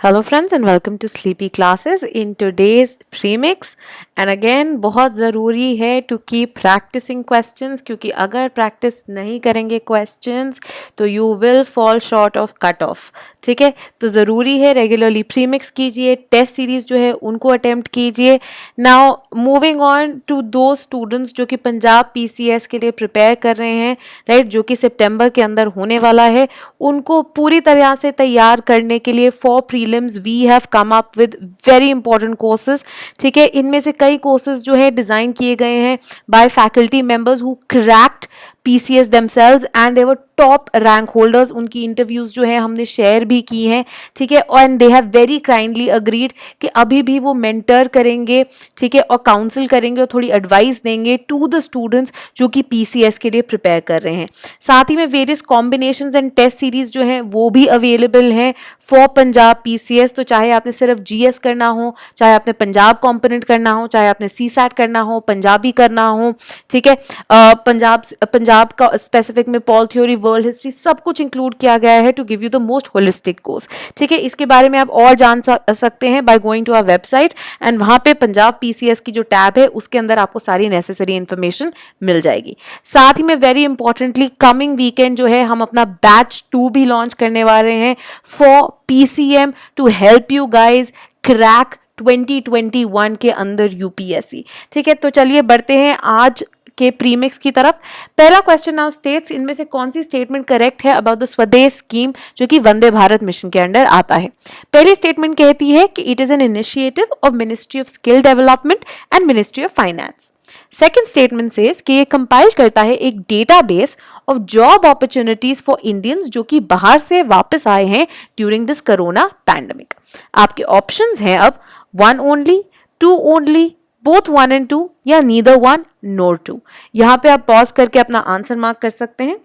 Hello friends and welcome to Sleepy Classes in today's premix and again बहुत ज़रूरी है to keep practicing questions क्योंकि अगर practice नहीं करेंगे questions तो you will fall short of cut off. ठीक है, तो ज़रूरी है रेगुलरली प्रीमिक्स कीजिए, टेस्ट सीरीज़ जो है उनको अटेम्प्ट कीजिए. नाउ मूविंग ऑन टू दो स्टूडेंट्स जो कि पंजाब PCS के लिए प्रिपेयर कर रहे हैं, राइट, जो कि सितंबर के अंदर होने वाला है, उनको पूरी तरह से तैयार करने के लिए for prelims we have come up with very important courses. ठीक है, इनमें से कई कोर्सेज जो है डिज़ाइन किए गए हैं by faculty members who cracked PCS themselves and they were top rank holders. उनकी इंटरव्यूज जो है हमने शेयर भी की हैं. ठीक है, और they have very kindly agreed कि अभी भी वो मेंटर करेंगे, ठीक है, और काउंसिल करेंगे और थोड़ी एडवाइस देंगे टू द स्टूडेंट्स जो कि PCS के लिए प्रिपेयर कर रहे हैं. साथ ही में various combinations and test series जो हैं वो भी अवेलेबल हैं फॉर पंजाब PCS. तो चाहे आपने सिर्फ GS करना हो, चाहे आपने पंजाब कॉम्पोनेंट करना हो, चाहे आपने CSAT करना हो, पंजाबी करना हो, ठीक है, पंजाब का स्पेसिफिक में पॉल थ्योरी, वर्ल्ड हिस्ट्री, सब कुछ इंक्लूड किया गया है to give you the most holistic course. ठीक है, इसके बारे में आप और जान सकते हैं by going to our website and वहां पे पंजाब PCS की जो टैब है उसके अंदर आपको सारी नेसेसरी इंफॉर्मेशन मिल जाएगी. साथ ही में वेरी इंपॉर्टेंटली कमिंग वीकेंड जो है हम अपना बैच 2 भी लॉन्च करने वाले हैं for PCM to help you guys crack 2021 के अंदर UPSC. ठीक है, तो चलिए बढ़ते हैं आज के प्रीमिक्स की तरफ. पहला क्वेश्चन नाउ स्टेट्स, इनमें से कौन सी स्टेटमेंट करेक्ट है अबाउट द स्वदेश स्कीम जो कि वंदे भारत मिशन के अंडर आता है. पहली स्टेटमेंट कहती है कि it is an initiative of ministry of skill development and ministry of finance. Second statement says कि ये कंपाइल करता है एक database of job opportunities for Indians जो कि बाहर से वापस आए हैं ड्यूरिंग दिस कोरोना पैंडेमिक. आपके ऑप्शंस हैं अब 1 ओनली, 2 ओनली, बोथ 1 and 2 या नीदर 1 nor 2. यहां पे आप पॉज करके अपना आंसर मार्क कर सकते हैं.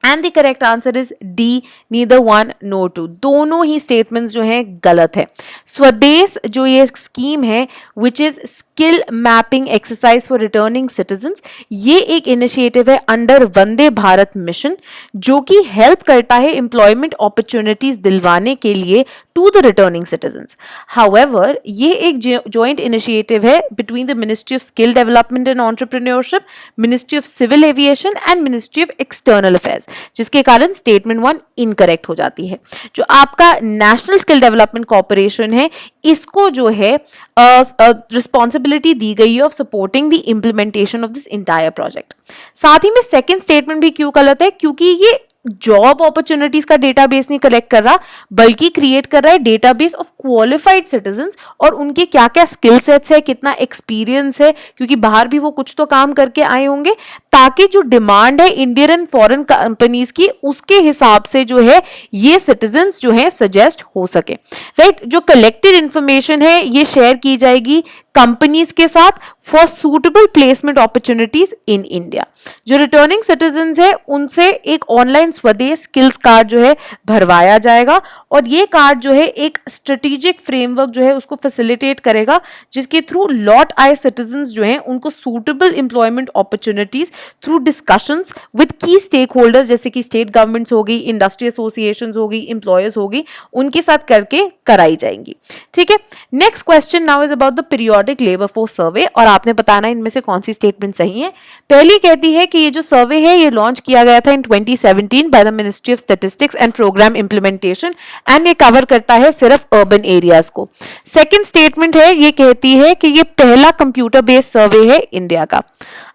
And the correct answer is D, neither 1 nor 2. दोनों ही स्टेटमेंट्स जो हैं गलत है. स्वदेश जो ये स्कीम है which is skill mapping exercise for returning citizens, ये एक इनिशिएटिव है अंडर वंदे भारत मिशन जो कि हेल्प करता है एम्प्लॉयमेंट अपॉर्चुनिटीज दिलवाने के लिए to the returning citizens. However ये एक जॉइंट इनिशिएटिव है between the ministry of skill development and entrepreneurship, ministry of civil aviation and ministry of external affairs, जिसके कारण स्टेटमेंट 1 इनकरेक्ट हो जाती है. जो आपका नेशनल स्किल डेवलपमेंट कॉर्पोरेशन है इसको जो है रिस्पॉन्सिबिलिटी दी गई है of supporting the implementation of this entire project. साथ ही में सेकेंड स्टेटमेंट भी क्यों गलत है, क्योंकि ये जॉब अपॉर्चुनिटीज का डेटाबेस नहीं कलेक्ट कर रहा बल्कि क्रिएट कर रहा है डेटाबेस ऑफ क्वालिफाइड सिटीजन्स और उनके क्या क्या स्किल सेट्स है, कितना एक्सपीरियंस है, क्योंकि बाहर भी वो कुछ तो काम करके आए होंगे, ताकि जो डिमांड है इंडियन एंड फॉरेन कंपनीज की उसके हिसाब से जो है ये सिटीजन्स जो है सजेस्ट हो सके. राइट, जो कलेक्टेड इंफॉर्मेशन है ये शेयर की जाएगी कंपनीज के साथ for suitable placement opportunities in India. जो रिटर्निंग सिटीजन्स है उनसे एक ऑनलाइन स्वदेश स्किल्स कार्ड जो है भरवाया जाएगा और ये कार्ड जो है एक स्ट्रेटेजिक फ्रेमवर्क जो है उसको फैसिलिटेट करेगा जिसके थ्रू लॉट आए सिटीजन्स जो हैं उनको suitable employment opportunities through discussions with की स्टेक होल्डर्स जैसे कि स्टेट गवर्नमेंट्स होगी, इंडस्ट्री एसोसिएशंस होगी, एम्प्लॉयर्स होगी, उनके साथ करके कराई जाएंगी. ठीक है, next question now is about the periodic labour force survey और आपने बताना इनमें से कौन सी स्टेटमेंट सही है. पहली कहती है कि ये जो सर्वे है ये लॉन्च किया गया था in 2017 by the ministry of statistics and programme implementation and ये कवर करता है सिर्फ अर्बन एरियाज को. सेकंड स्टेटमेंट है ये कहती है कि ये पहला कंप्यूटर बेस्ड सर्वे है इंडिया का.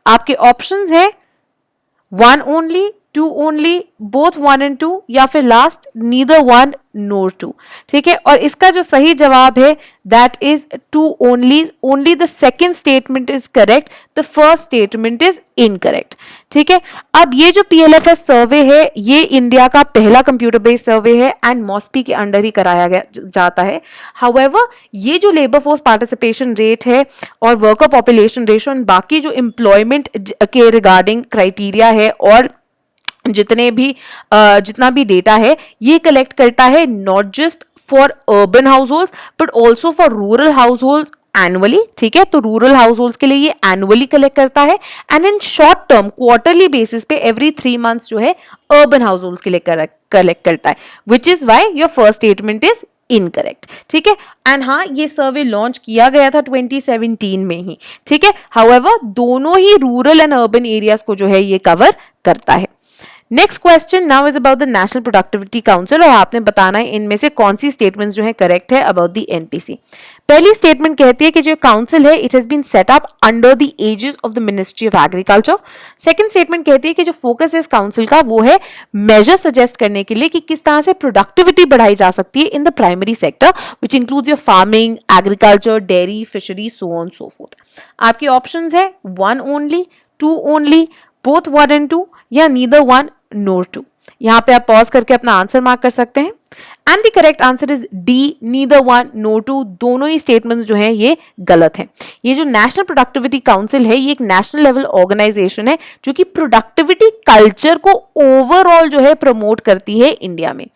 आपके ऑप्शंस है 1 ओनली, 2 ओनली, बोथ 1 and 2 या फिर लास्ट नीदर 1 nor 2. ठीक है, और इसका जो सही जवाब है that is 2 only. Only the second statement is correct, the first statement is incorrect. ठीक है, अब ये जो PLFS सर्वे है ये इंडिया का पहला कंप्यूटर बेस्ड सर्वे है एंड मॉस्पी के अंडर ही कराया गया जाता है. हाउएवर ये जो लेबर फोर्स पार्टिसिपेशन रेट है और वर्कर पॉपुलेशन रेशियो और बाकी जो एम्प्लॉयमेंट के रिगार्डिंग क्राइटेरिया है और जितना भी डेटा है ये कलेक्ट करता है not just for urban house holds but also for rural house holds annually. ठीक है, तो रूरल हाउस होल्ड्स के लिए ये एनुअली कलेक्ट करता है and in short term quarterly basis पे एवरी 3 मंथ्स जो है अर्बन हाउस होल्ड्स के लिए कलेक्ट करता है, which is why your first statement is incorrect, ठीक है। एंड हाँ, ये सर्वे लॉन्च किया गया था 2017 में ही, ठीक है। हाउएवर दोनों ही रूरल एंड अर्बन एरियाज को जो है ये कवर करता है। Next question now is about the national productivity council, और आपने बताना है इनमें से कौन सी स्टेटमेंट्स जो है करेक्ट है अबाउट द एनपीसी। पहली स्टेटमेंट कहती है कि जो काउंसिल है it has been set up under the aegis of the ministry of agriculture. Second statement कहती है कि जो फोकस है इस काउंसिल का वो है मेजर सजेस्ट करने के लिए कि किस तरह से प्रोडक्टिविटी बढ़ाई जा सकती है in the primary sector which includes your farming, agriculture, dairy, fishery, so on so fourth. आपके ऑप्शंस है 1 ओनली, 2 ओनली, बोथ 1 and 2, या नीदर 1 nor 2। यहां पे आप पॉज करके अपना आंसर मार्क कर सकते हैं। And the correct answer is D, neither 1 nor 2। दोनों ही स्टेटमेंट्स जो हैं ये गलत हैं। ये जो नेशनल प्रोडक्टिविटी काउंसिल है ये एक नेशनल लेवल ऑर्गेनाइजेशन है जो कि प्रोडक्टिविटी कल्चर को ओवरऑल जो है प्रमोट करती है इंडिया में।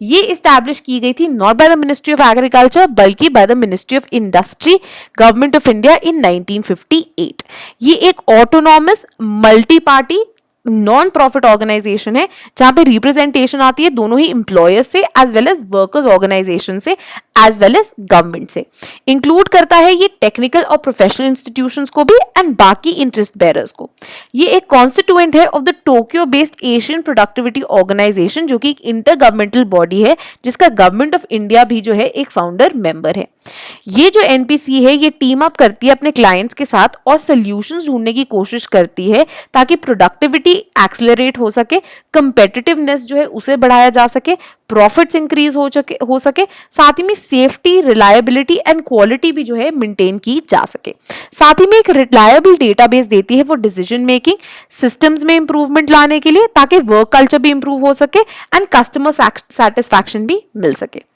ये इस्टेब्लिश की गई थी not by the ministry of agriculture बल्कि by the ministry of industry, government of India in 1958। ये एक autonomous multi party non profit organisation है जहां पे रिप्रेजेंटेशन आती है दोनों ही एम्प्लॉयर्स से as well as workers organisation से एज वेल एज गवर्नमेंट से। इंक्लूड करता है ये टेक्निकल और प्रोफेशनल इंस्टीट्यूशंस को भी एंड बाकी इंटरेस्ट बेयरर्स को। ये एक कॉन्स्टिट्यूएंट है of the Tokyo based Asian productivity organisation जो कि एक इंटर गवर्नमेंटल बॉडी है जिसका गवर्नमेंट ऑफ इंडिया भी जो है एक फाउंडर मेंबर है। ये जो एनपीसी है ये टीम अप करती है अपने क्लाइंट्स के साथ और सॉल्यूशंस ढूंढने की कोशिश करती है ताकि प्रोडक्टिविटी एक्सेलरेट हो सके, कंपेटिटिवनेस जो है उसे बढ़ाया जा सके, प्रॉफिट्स इंक्रीज हो सके, साथ ही में सेफ्टी, रिलायबिलिटी एंड क्वालिटी भी जो है मेंटेन की जा सके। साथ ही में एक रिलायबल डेटाबेस देती है वो डिसीजन मेकिंग सिस्टम्स में इंप्रूवमेंट लाने के लिए ताकि वर्क कल्चर भी इंप्रूव हो सके एंड कस्टमर सेटिस्फैक्शन भी मिल सके।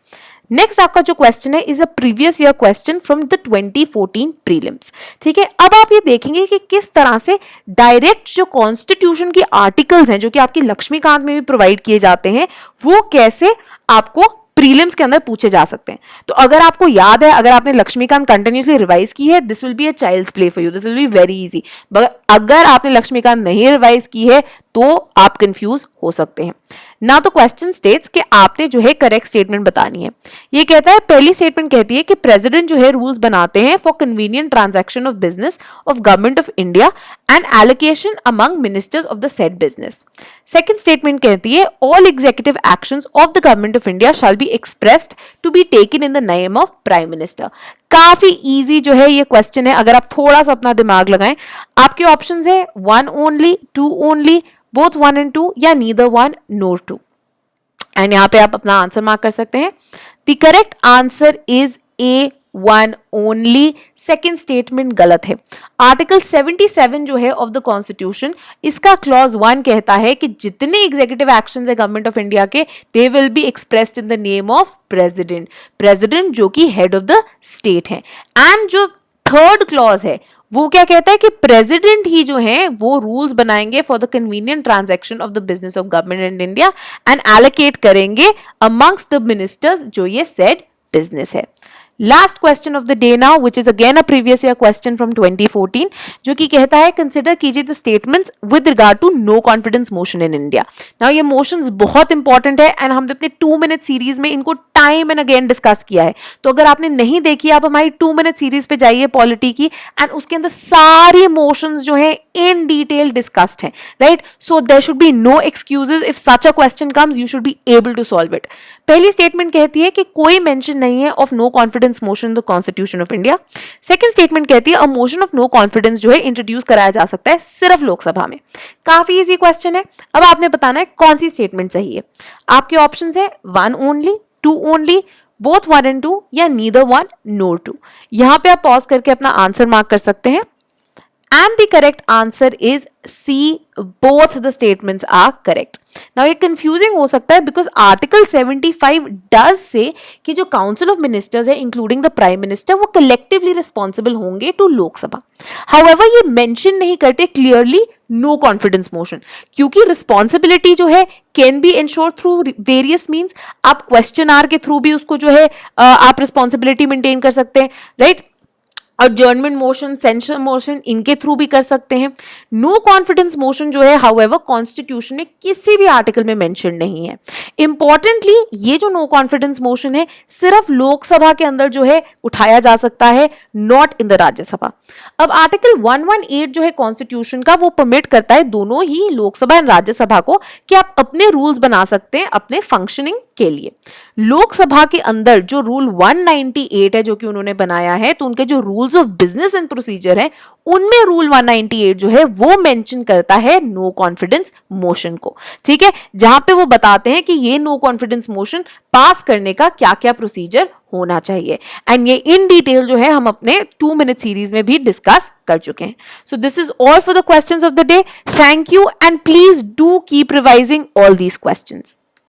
नेक्स्ट आपका जो क्वेश्चन है is a previous year question from the 2014 prelims, ठीक है। अब आप ये देखेंगे कि किस तरह से डायरेक्ट जो कॉन्स्टिट्यूशन की आर्टिकल्स हैं जो कि आपकी लक्ष्मीकांत में भी प्रोवाइड किए जाते हैं वो कैसे आपको प्रीलिम्स के अंदर पूछे जा सकते हैं। तो अगर आपको याद है, अगर आपने लक्ष्मीकांत कंटिन्यूसली रिवाइज की है, this will be a child's play for you, this will be very easy. अगर आपने लक्ष्मीकांत नहीं रिवाइज की है तो आप कंफ्यूज हो सकते हैं ना। तो क्वेश्चन स्टेट्स कि आपने जो है करेक्ट स्टेटमेंट बतानी है। ये कहता है, पहली स्टेटमेंट कहती है कि प्रेसिडेंट जो है रूल्स बनाते हैं for convenient transaction of business of government of India and allocation among ministers of the said business. Second statement कहती है all executive actions of the government of India shall be expressed to be taken in the name of prime minister. काफी easy जो है ये question है, अगर आप थोड़ा सा अपना दिमाग लगाएं। आपके ऑप्शंस है 1 ओनली, 2 ओनली, बोथ 1 and 2, या नीदर 1 nor 2। एंड यहां पे आप अपना आंसर मार्क कर सकते हैं। The correct answer is A1 only. Second statement गलत है। आर्टिकल 77 जो है ऑफ द कॉन्स्टिट्यूशन इसका क्लॉज 1 कहता है कि जितने एग्जीक्यूटिव एक्शंस है गवर्नमेंट ऑफ इंडिया के they will be expressed in the name of president, president जो कि हेड ऑफ द स्टेट है। एंड जो थर्ड क्लॉज है वो क्या कहता है कि प्रेसिडेंट ही जो है वो रूल्स बनाएंगे for the convenient transaction of the business of government in India and allocate करेंगे अमंग्स द मिनिस्टर्स जो ये सेड बिजनेस है। Last question of the day now which is again a previous year question from 2014 जो कि कहता है consider कीजिए the statements with regard to no confidence motion in India. Now ये motions बहुत इंपॉर्टेंट है एंड हमने अपने 2 मिनट सीरीज में इनको टाइम एंड अगेन डिस्कस किया है। तो अगर आपने नहीं देखी आप हमारी 2 मिनट सीरीज पे जाइए पॉलिटी की एंड उसके अंदर सारी मोशंस जो है इन डिटेल डिस्कस्ड है, right. So there should be no excuses if such a question comes you should be able to solve it. पहली स्टेटमेंट कहती है कि कोई मेंशन नहीं है of no confidence motion in the constitution of India. Second statement कहती है a motion of no confidence जो है इंट्रोड्यूस कराया जा सकता है सिर्फ लोकसभा में। काफी इजी क्वेश्चन है। अब आपने बताना है कौन सी स्टेटमेंट सही है। आपके ऑप्शंस है 1 ओनली, 2 ओनली, बोथ 1 and 2, या नीदर 1 nor 2। यहां पे आप पॉज करके अपना आंसर मार्क कर सकते हैं। And the correct answer is C. Both the statements are correct. Now ये confusing हो सकता है because Article 75 does say कि जो Council of Ministers है including the Prime Minister वो collectively responsible होंगे to लोक सभा। However ये mention नहीं करते clearly no confidence motion क्योंकि responsibility जो है can be ensured through various means। आप question hour के through भी उसको जो है आप responsibility maintain कर सकते हैं, right? adjournment motion, censure motion, इनके थ्रू भी कर सकते हैं. नो कॉन्फिडेंस मोशन जो है हाउएवर कॉन्स्टिट्यूशन में किसी भी आर्टिकल में मेंशन नहीं है. इंपॉर्टेंटली ये जो नो कॉन्फिडेंस मोशन है सिर्फ लोकसभा के अंदर जो है उठाया जा सकता है, नॉट इन द राज्यसभा. अब आर्टिकल 118 जो है कॉन्स्टिट्यूशन का वो परमिट करता है दोनों ही लोकसभा एंड राज्यसभा को कि आप अपने रूल्स बना सकते हैं अपने फंक्शनिंग के लिए. लोकसभा के अंदर जो रूल 198 है जो कि उन्होंने बनाया है, तो उनके जो rules of business and procedure है उनमें रूल 198 जो है वो मेंशन करता है नो कॉन्फिडेंस मोशन को. ठीक है, जहां पे वो बताते हैं कि ये नो कॉन्फिडेंस मोशन पास करने का क्या क्या प्रोसीजर होना चाहिए. एंड ये इन डिटेल जो है हम अपने 2 मिनट सीरीज में भी डिस्कस कर चुके हैं. So this is all for the questions of the day. Thank you and please do keep revising all these questions.